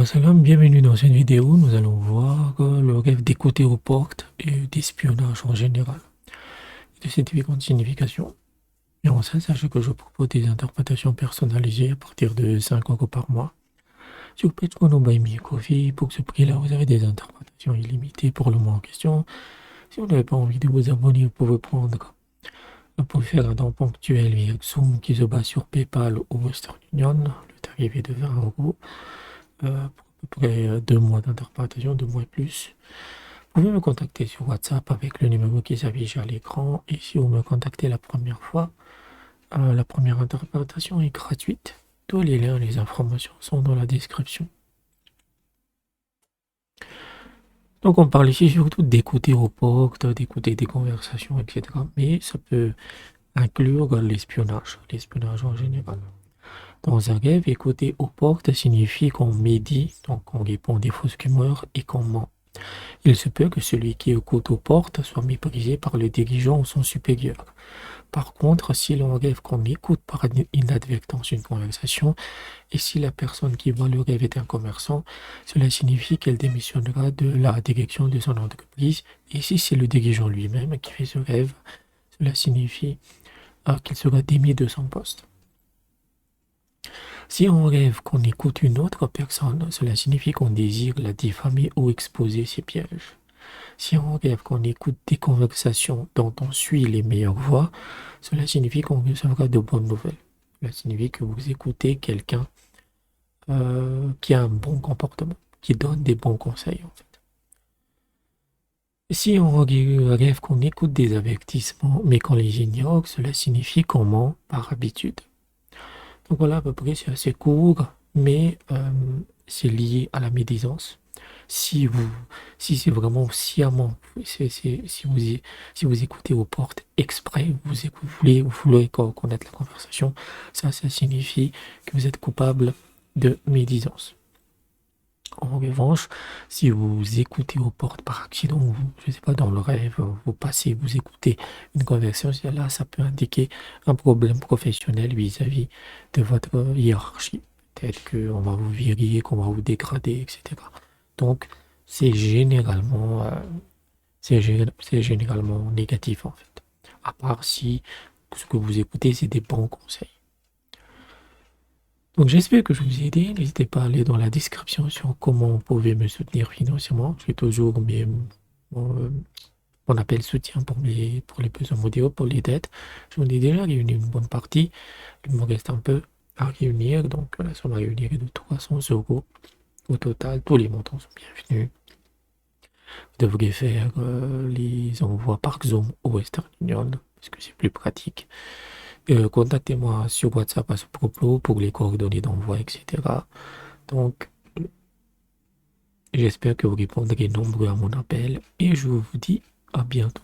Salam, bienvenue dans cette vidéo. Nous allons voir le rêve des côtés aux portes et d'espionnage en général, et de ses différentes significations. Et en ça, sachez que je propose des interprétations personnalisées à partir de 5 euros par mois. Sur Patreon ou Buy Me a Coffee, pour ce prix-là, vous avez des interprétations illimitées pour le mois en question. Si vous n'avez pas envie de vous abonner, vous pouvez faire un don ponctuel via Xoom qui se base sur PayPal ou Western Union. Le tarif est de 20 euros. Pour à peu près 2 mois d'interprétation, 2 mois et plus. Vous pouvez me contacter sur WhatsApp avec le numéro qui s'affiche à l'écran. Et si vous me contactez la première fois, la première interprétation est gratuite. Tous les liens, les informations sont dans la description. Donc on parle ici surtout d'écouter aux portes, d'écouter des conversations, etc. Mais ça peut inclure l'espionnage en général. Dans un rêve, écouter aux portes signifie qu'on médit, donc on répond des fausses rumeurs et qu'on ment. Il se peut que celui qui écoute aux portes soit méprisé par le dirigeant ou son supérieur. Par contre, si l'on rêve qu'on écoute par inadvertance une conversation, et si la personne qui voit le rêve est un commerçant, cela signifie qu'elle démissionnera de la direction de son entreprise. Et si c'est le dirigeant lui-même qui fait ce rêve, cela signifie qu'il sera démis de son poste. Si on rêve qu'on écoute une autre personne, cela signifie qu'on désire la diffamer ou exposer ses pièges. Si on rêve qu'on écoute des conversations dont on suit les meilleures voix, cela signifie qu'on recevra de bonnes nouvelles. Cela signifie que vous écoutez quelqu'un qui a un bon comportement, qui donne des bons conseils en fait. Si on rêve qu'on écoute des avertissements mais qu'on les ignore, cela signifie qu'on ment par habitude. Donc voilà, à peu près, c'est assez court, mais c'est lié à la médisance. Si vous, si c'est vraiment sciemment, si vous écoutez aux portes exprès, vous voulez connaître la conversation, ça signifie que vous êtes coupable de médisance. En revanche, si vous écoutez aux portes par accident, ou, je sais pas, dans le rêve, vous passez, vous écoutez une conversation, là, ça peut indiquer un problème professionnel vis-à-vis de votre hiérarchie. Peut-être qu'on va vous virer, qu'on va vous dégrader, etc. Donc, c'est généralement, c'est généralement négatif, en fait. À part si ce que vous écoutez, c'est des bons conseils. Donc j'espère que je vous ai aidé. N'hésitez pas à aller dans la description sur comment vous pouvez me soutenir financièrement. J'ai toujours mon appel soutien pour les besoins modérés, pour les dettes. Je vous ai déjà réuni une bonne partie. Il me reste un peu à réunir. Donc la somme à réunir est de 300 euros au total. Tous les montants sont bienvenus. Vous devriez faire les envois par Zoom ou Western Union parce que c'est plus pratique. Contactez-moi sur WhatsApp à ce propos pour les coordonnées d'envoi, etc. Donc, j'espère que vous répondrez nombreux à mon appel et je vous dis à bientôt.